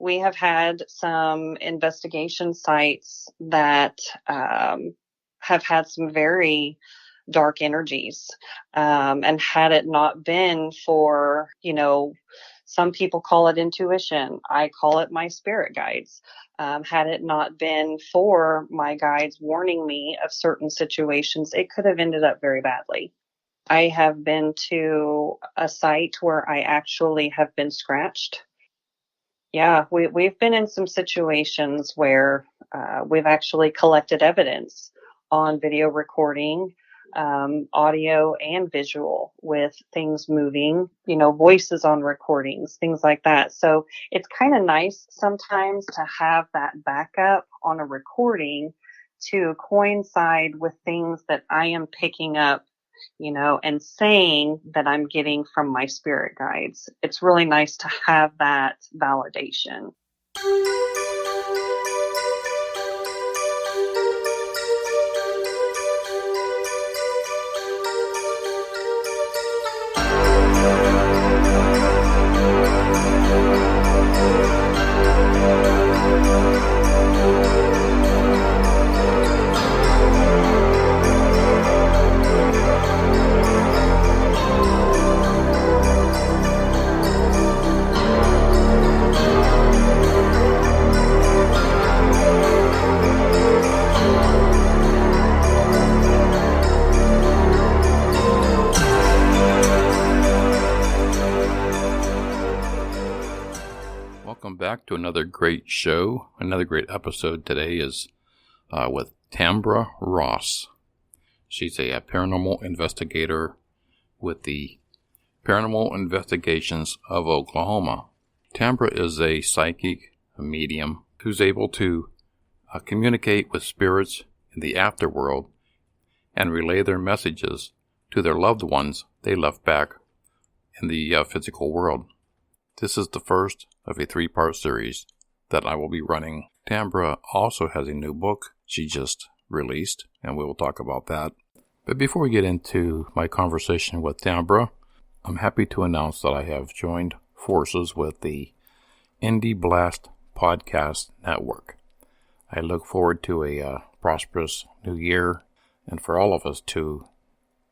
we have had some investigation sites that have had some very dark energies. And had it not been for, some people call it intuition. I call it my spirit guides. Had it not been for my guides warning me of certain situations, it could have ended up very badly. I have been to a site where I actually have been scratched. Yeah, we've been in some situations where we've actually collected evidence on video recording, audio and visual with things moving, voices on recordings, things like that. So it's kind of nice sometimes to have that backup on a recording to coincide with things that I am picking up, and saying that I'm getting from my spirit guides. It's really nice to have that validation. Welcome back to another great show. Another great episode today is with Tambre Ross. She's a paranormal investigator with the Paranormal Investigations of Oklahoma. Tambre is a psychic, a medium, who's able to communicate with spirits in the afterworld and relay their messages to their loved ones they left back in the physical world. This is the first of a 3-part series that I will be running. Tambre also has a new book she just released, and we will talk about that. But before we get into my conversation with Tambre, I'm happy to announce that I have joined forces with the Indie Blast Podcast Network. I look forward to a prosperous new year and for all of us to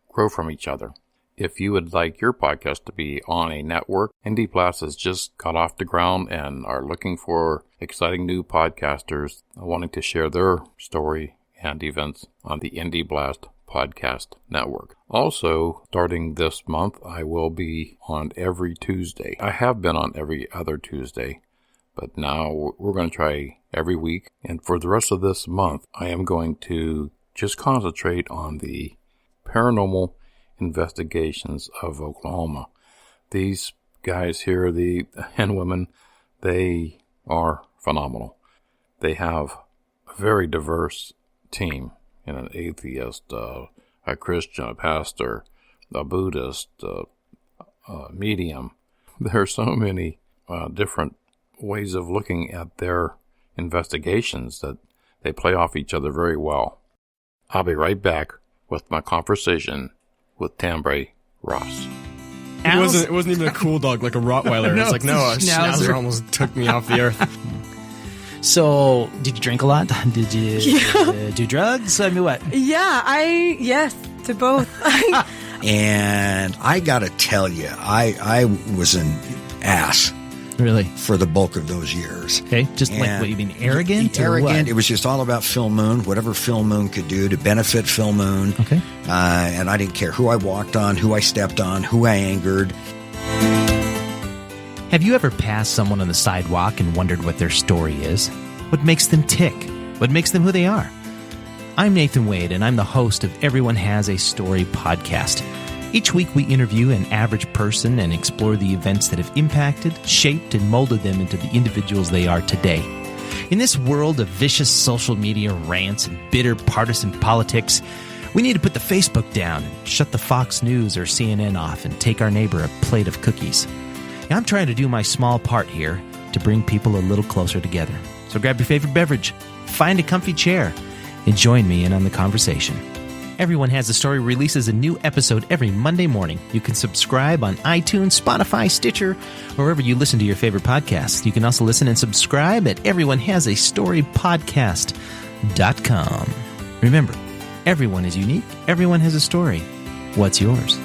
grow from each other. If you would like your podcast to be on a network, Indie Blast has just got off the ground and are looking for exciting new podcasters wanting to share their story and events on the Indie Blast Podcast Network. Also, starting this month, I will be on every Tuesday. I have been on every other Tuesday, but now we're going to try every week. And for the rest of this month, I am going to just concentrate on the Paranormal Investigations of Oklahoma. These guys here, and women, they are phenomenal. They have a very diverse team. An atheist, a Christian, a pastor, a Buddhist, a medium. There are so many different ways of looking at their investigations that they play off each other very well. I'll be right back with my conversation with Tambre Ross. It wasn't even a cool dog like a Rottweiler. No, it's like, no, a Schnauzer almost took me off the earth. So, did you drink a lot? Did you do drugs? I mean, what? Yes, to both. And I gotta tell you, I was an ass. Really? For the bulk of those years. Okay, just and like what you mean, arrogant? Arrogant. It was just all about Full Moon, whatever Full Moon could do to benefit Full Moon. Okay. And I didn't care who I walked on, who I stepped on, who I angered. Have you ever passed someone on the sidewalk and wondered what their story is? What makes them tick? What makes them who they are? I'm Nathan Wade, and I'm the host of Everyone Has a Story podcast. Each week we interview an average person and explore the events that have impacted, shaped, and molded them into the individuals they are today. In this world of vicious social media rants and bitter partisan politics, we need to put the Facebook down, shut the Fox News or CNN off, and take our neighbor a plate of cookies. Now, I'm trying to do my small part here to bring people a little closer together. So grab your favorite beverage, find a comfy chair, and join me in on the conversation. Everyone Has a Story releases a new episode every Monday morning. You can subscribe on iTunes, Spotify, Stitcher, or wherever you listen to your favorite podcasts. You can also listen and subscribe at everyonehasastorypodcast.com. Remember, everyone is unique. Everyone has a story. What's yours?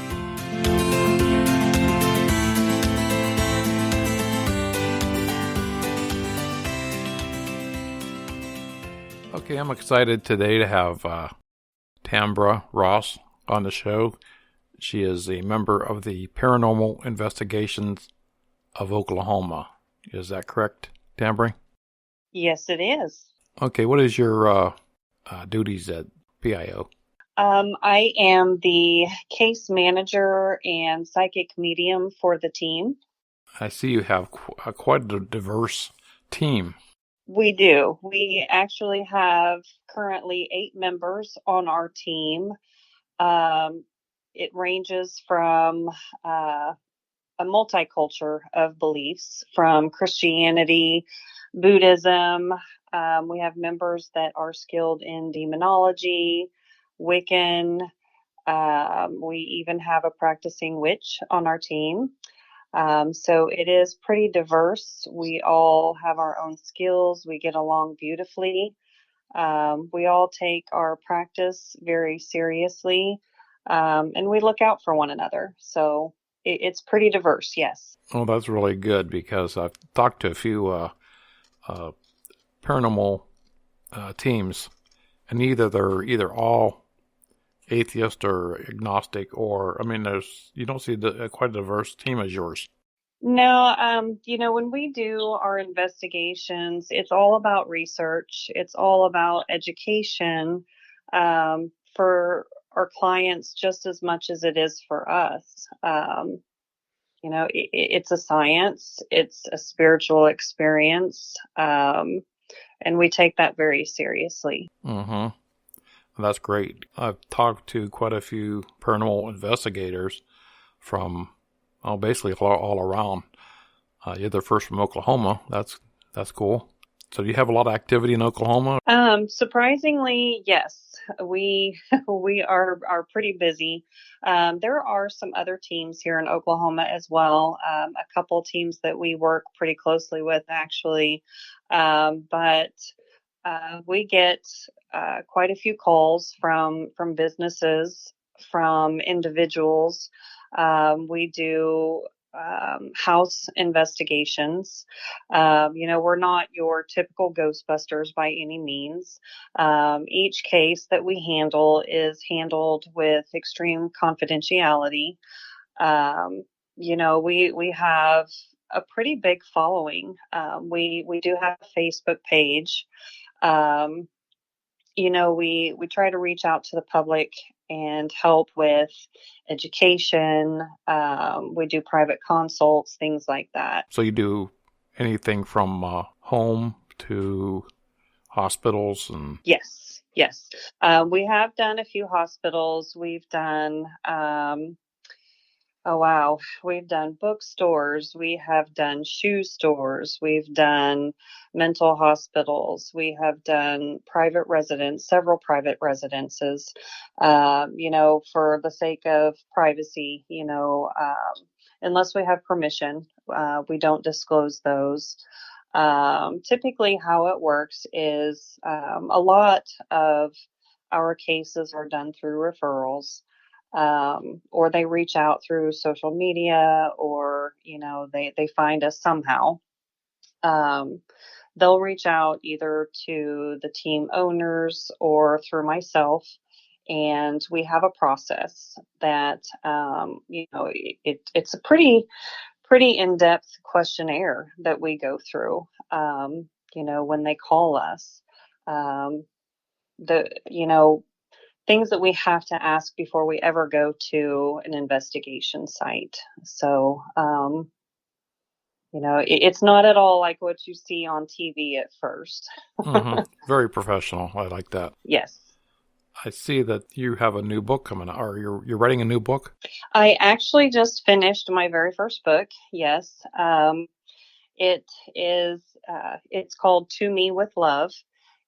Okay, I'm excited today to have Tambre Ross on the show. She is a member of the Paranormal Investigations of Oklahoma. Is that correct, Tambre? Yes, it is. Okay, what is your duties at PIO? I am the case manager and psychic medium for the team. I see you have quite a diverse team. We do. We actually have currently 8 members on our team. It ranges from a multicultural of beliefs, from Christianity, Buddhism. We have members that are skilled in demonology, Wiccan. We even have a practicing witch on our team. So it is pretty diverse. We all have our own skills. We get along beautifully. We all take our practice very seriously, and we look out for one another. So it's pretty diverse, yes. Oh, that's really good, because I've talked to a few paranormal teams, and they're all atheist or agnostic, or you don't see quite a diverse team as yours. No, when we do our investigations, it's all about research. It's all about education for our clients just as much as it is for us. It's a science, it's a spiritual experience, and we take that very seriously. Mm-hmm. That's great. I've talked to quite a few paranormal investigators from basically all around. You're the first from Oklahoma. That's cool. So do you have a lot of activity in Oklahoma? Surprisingly, yes. We are pretty busy. There are some other teams here in Oklahoma as well. A couple teams that we work pretty closely with, actually. But we get quite a few calls from businesses, from individuals. We do house investigations. We're not your typical Ghostbusters by any means. Each case that we handle is handled with extreme confidentiality. We have a pretty big following. We do have a Facebook page. We try to reach out to the public and help with education. We do private consults, things like that. So you do anything from home to hospitals? And Yes. We have done a few hospitals. We've done we've done bookstores. We have done shoe stores. We've done mental hospitals. We have done several private residences, for the sake of privacy, unless we have permission, we don't disclose those. Typically how it works is a lot of our cases are done through referrals. Or they reach out through social media, or they find us somehow. They'll reach out either to the team owners or through myself, and we have a process that it's a pretty in-depth questionnaire that we go through. When they call us, things that we have to ask before we ever go to an investigation site. So, it's not at all like what you see on TV at first. Mm-hmm. Very professional. I like that. Yes. I see that you have a new book coming out, or you're writing a new book? I actually just finished my very first book. Yes. It is, it's called To Me with Love.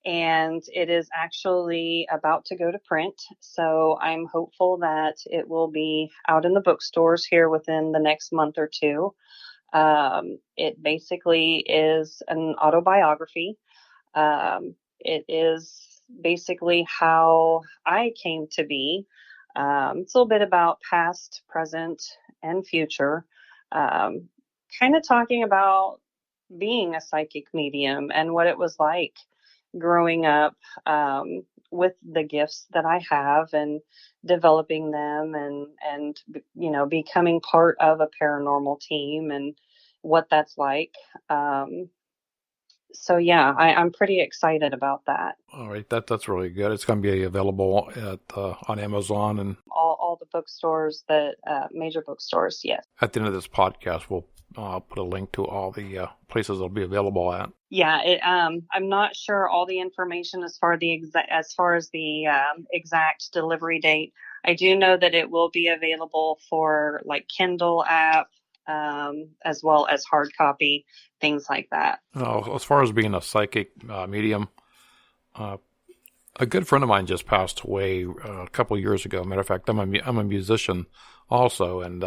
and it is actually about to go to print. So I'm hopeful that it will be out in the bookstores here within the next month or two. It basically is an autobiography. It is basically how I came to be. It's a little bit about past, present, and future. Kind of talking about being a psychic medium and what it was like growing up, with the gifts that I have and developing them, and becoming part of a paranormal team and what that's like. So yeah, I'm pretty excited about that. All right, that's really good. It's going to be available at on Amazon, and All the bookstores, that major bookstores, yes. at the end of this podcast, we'll put a link to all the places it'll be available at. Yeah, I'm not sure all the information as far as the exact delivery date. I do know that it will be available for like Kindle app, as well as hard copy, things like that. As far as being a psychic medium, a good friend of mine just passed away a couple of years ago. Matter of fact, I'm a musician also, and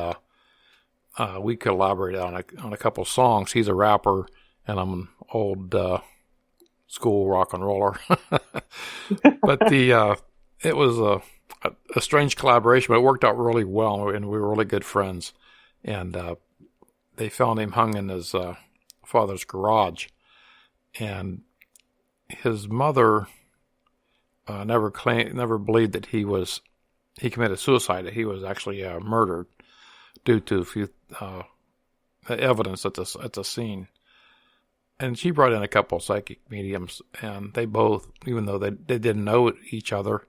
we collaborated on a couple of songs. He's a rapper, and I'm an old school rock and roller. But it was a strange collaboration, but it worked out really well, and we were really good friends. And they found him hung in his father's garage, and his mother never believed that he committed suicide. That he was actually murdered due to a few evidence at the scene. And she brought in a couple of psychic mediums, and they both, even though they didn't know each other,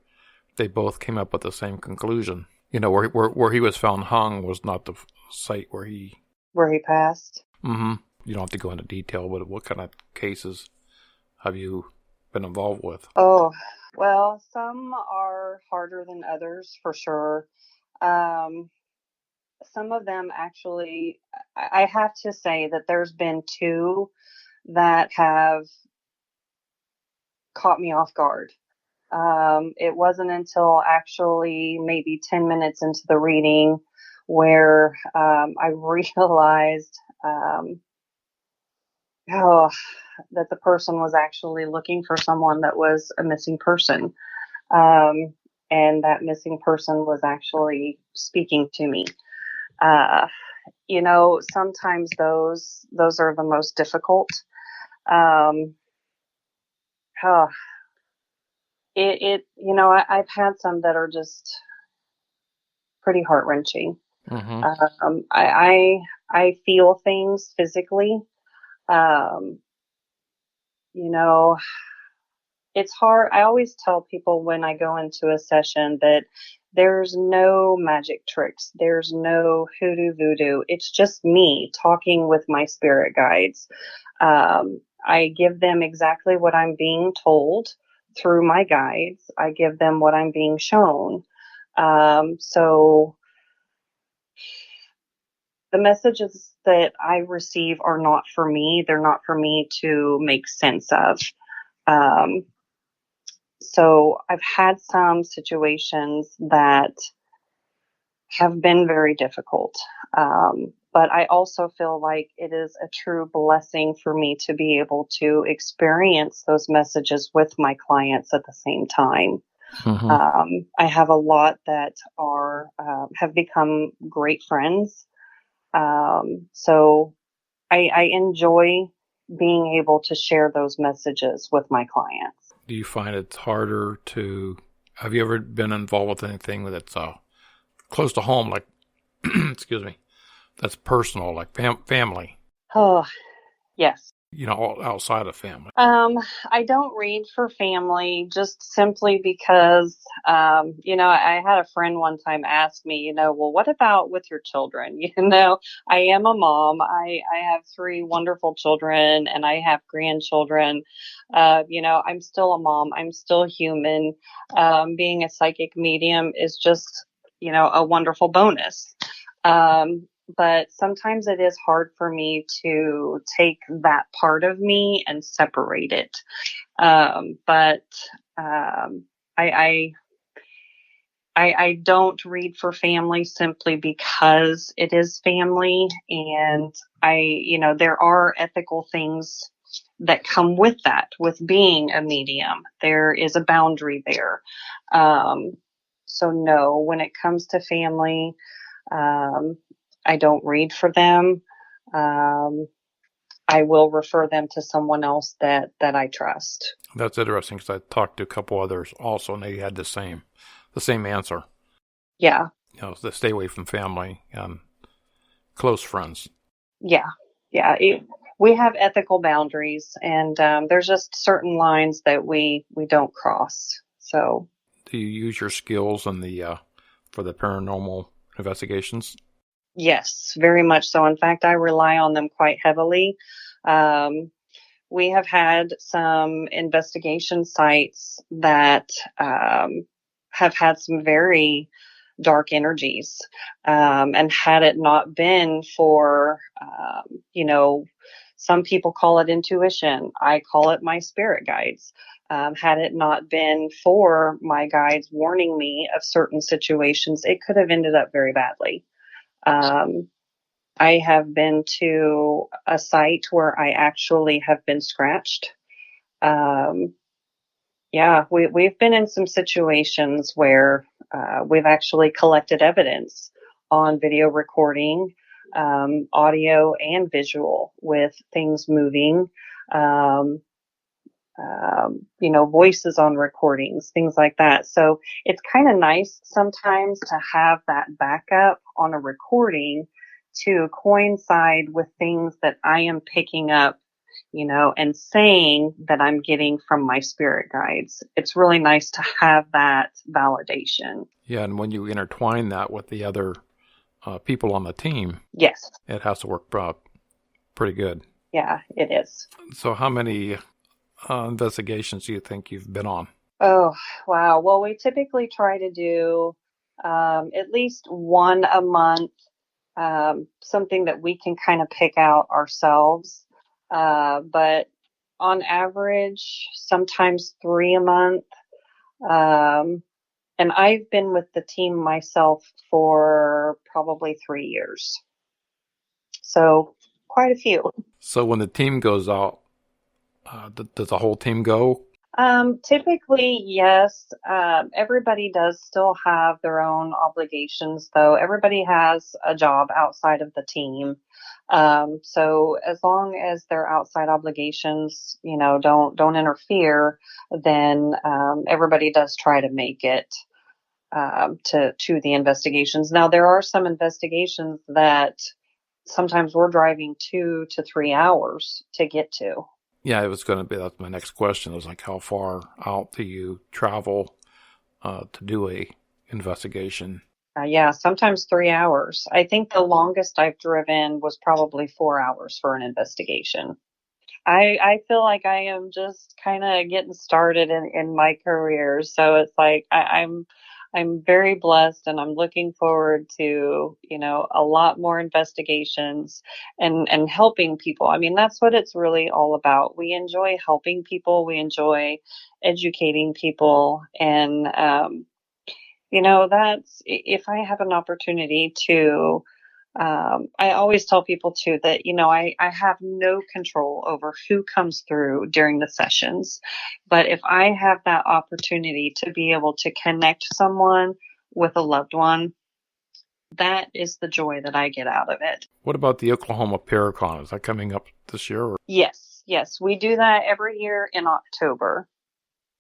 they both came up with the same conclusion. You know, where he was found hung was not the site where he passed. Mm-hmm. You don't have to go into detail, but what kind of cases have you been involved with? Oh, well, some are harder than others for sure. Some of them actually, I have to say that there's been two that have caught me off guard. It wasn't until actually maybe 10 minutes into the reading where I realized that the person was actually looking for someone that was a missing person. And that missing person was actually speaking to me. Sometimes those are the most difficult. I've had some that are just pretty heart-wrenching. Mm-hmm. I feel things physically. It's hard. I always tell people when I go into a session that there's no magic tricks. There's no hoodoo voodoo. It's just me talking with my spirit guides. I give them exactly what I'm being told through my guides. I give them what I'm being shown. So the messages that I receive are not for me. They're not for me to make sense of. So I've had some situations that have been very difficult. But I also feel like it is a true blessing for me to be able to experience those messages with my clients at the same time. Mm-hmm. I have a lot that have become great friends. So I enjoy being able to share those messages with my clients. Do you find it's harder have you ever been involved with anything that's close to home, like, excuse me, that's personal, like family? Oh, yes. Outside of family. I don't read for family just simply because, I had a friend one time ask me, well, what about with your children? I am a mom. I have 3 wonderful children and I have grandchildren. I'm still a mom. I'm still human. Being a psychic medium is just, a wonderful bonus. But sometimes it is hard for me to take that part of me and separate it. But I I don't read for family simply because it is family. And there are ethical things that come with that, with being a medium. There is a boundary there. So no, when it comes to family, I don't read for them. I will refer them to someone else that I trust. That's interesting because I talked to a couple others also, and they had the same answer. Yeah. To stay away from family and close friends. Yeah. Yeah. We have ethical boundaries, and there's just certain lines that we don't cross. So. Do you use your skills in the for the paranormal investigations? Yes, very much so. In fact, I rely on them quite heavily. We have had some investigation sites that have had some very dark energies. And had it not been for, some people call it intuition. I call it my spirit guides. Had it not been for my guides warning me of certain situations, it could have ended up very badly. I have been to a site where I actually have been scratched. We've been in some situations where we've actually collected evidence on video recording, audio and visual, with things moving, voices on recordings, things like that. So it's kind of nice sometimes to have that backup on a recording to coincide with things that I am picking up, and saying that I'm getting from my spirit guides. It's really nice to have that validation. Yeah, and when you intertwine that with the other people on the team, yes, it has to work pretty good. Yeah, it is. So how many investigations do you think you've been on? Oh, wow. Well, we typically try to do at least one a month, something that we can kind of pick out ourselves. But on average, sometimes 3 a month. And I've been with the team myself for probably 3 years. So quite a few. So when the team goes out, does the whole team go? Typically, yes. Everybody does still have their own obligations, though. Everybody has a job outside of the team. So as long as their outside obligations, don't interfere, then everybody does try to make it to the investigations. Now, there are some investigations that sometimes we're driving 2 to 3 hours to get to. Yeah, it was going to be, that's my next question. It was like, how far out do you travel to do a investigation? Sometimes 3 hours. I think the longest I've driven was probably 4 hours for an investigation. I feel like I am just kind of getting started in my career. So it's like I'm very blessed, and I'm looking forward to, a lot more investigations and helping people. I mean, that's what it's really all about. We enjoy helping people. We enjoy educating people. And, that's, if I have an opportunity to, I always tell people too that, I have no control over who comes through during the sessions. But if I have that opportunity to be able to connect someone with a loved one, that is the joy that I get out of it. What about the Oklahoma Paracon? Is that coming up this year? Or? Yes. We do that every year in October.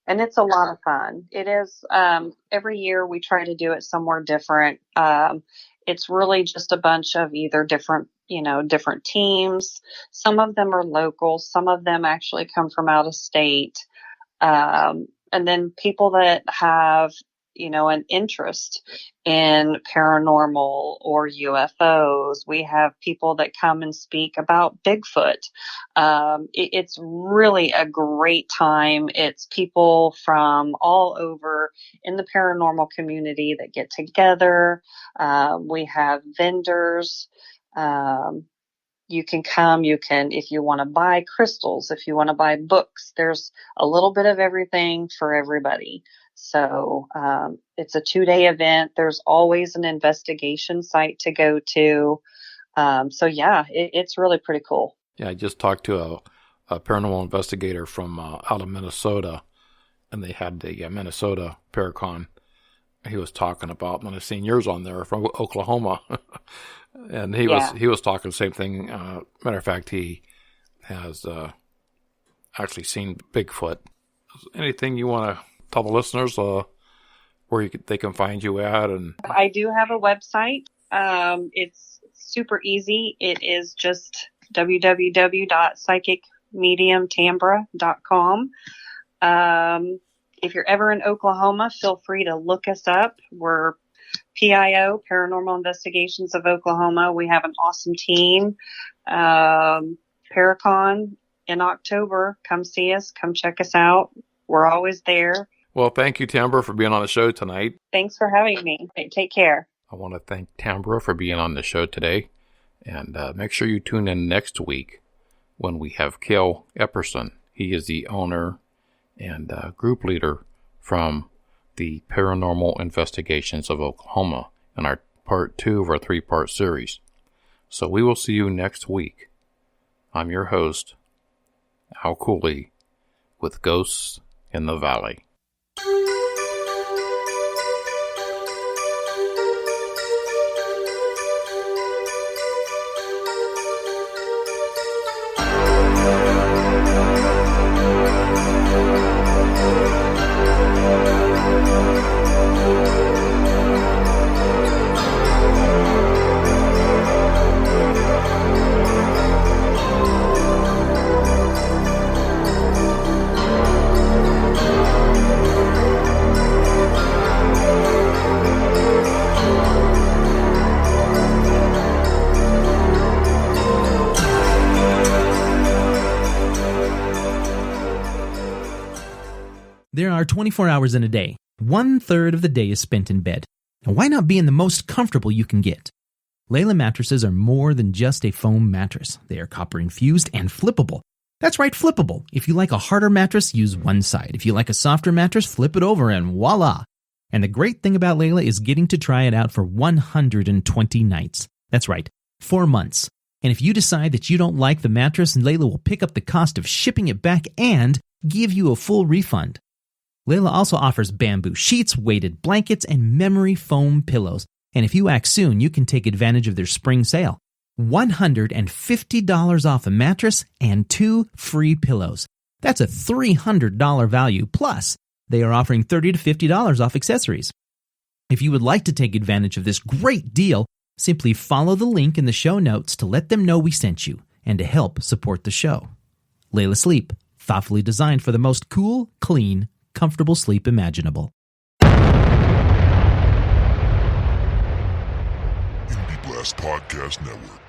And it's a lot of fun. It is. Every year we try to do it somewhere different. It's really just a bunch of either different teams. Some of them are local. Some of them actually come from out of state. And then people that have, an interest in paranormal or UFOs. We have people that come and speak about Bigfoot. It's really a great time. It's people from all over in the paranormal community that get together. We have vendors. you can come, if you want to buy crystals, if you want to buy books, there's a little bit of everything for everybody. So it's a 2-day event. There's always an investigation site to go to. So yeah, it's really pretty cool. Yeah, I just talked to a paranormal investigator from out of Minnesota, and they had the Minnesota Paracon. He was talking about, when I've seen yours on there from Oklahoma, and he was talking the same thing. Matter of fact, he has actually seen Bigfoot. Anything you want to tell the listeners where they can find you at? And I do have a website. It's super easy. It is just www.psychicmediumtambre.com. If you're ever in Oklahoma, feel free to look us up. We're PIO, Paranormal Investigations of Oklahoma. We have an awesome team. Paracon in October. Come see us. Come check us out. We're always there. Well, thank you, Tambre, for being on the show tonight. Thanks for having me. Take care. I want to thank Tambre for being on the show today. And make sure you tune in next week when we have Cale Epperson. He is the owner and group leader from the Paranormal Investigations of Oklahoma in our part 2 of our 3-part series. So we will see you next week. I'm your host, Al Cooley, with Ghosts in the Valley. There are 24 hours in a day. 1/3 of the day is spent in bed. And why not be in the most comfortable you can get? Layla mattresses are more than just a foam mattress. They are copper infused and flippable. That's right, flippable. If you like a harder mattress, use one side. If you like a softer mattress, flip it over and voila. And the great thing about Layla is getting to try it out for 120 nights. That's right, 4 months. And if you decide that you don't like the mattress, Layla will pick up the cost of shipping it back and give you a full refund. Layla also offers bamboo sheets, weighted blankets, and memory foam pillows. And if you act soon, you can take advantage of their spring sale. $150 off a mattress and 2 free pillows. That's a $300 value. Plus, they are offering $30 to $50 off accessories. If you would like to take advantage of this great deal, simply follow the link in the show notes to let them know we sent you and to help support the show. Layla Sleep, thoughtfully designed for the most cool, clean, comfortable sleep imaginable. Indie Blast Podcast Network.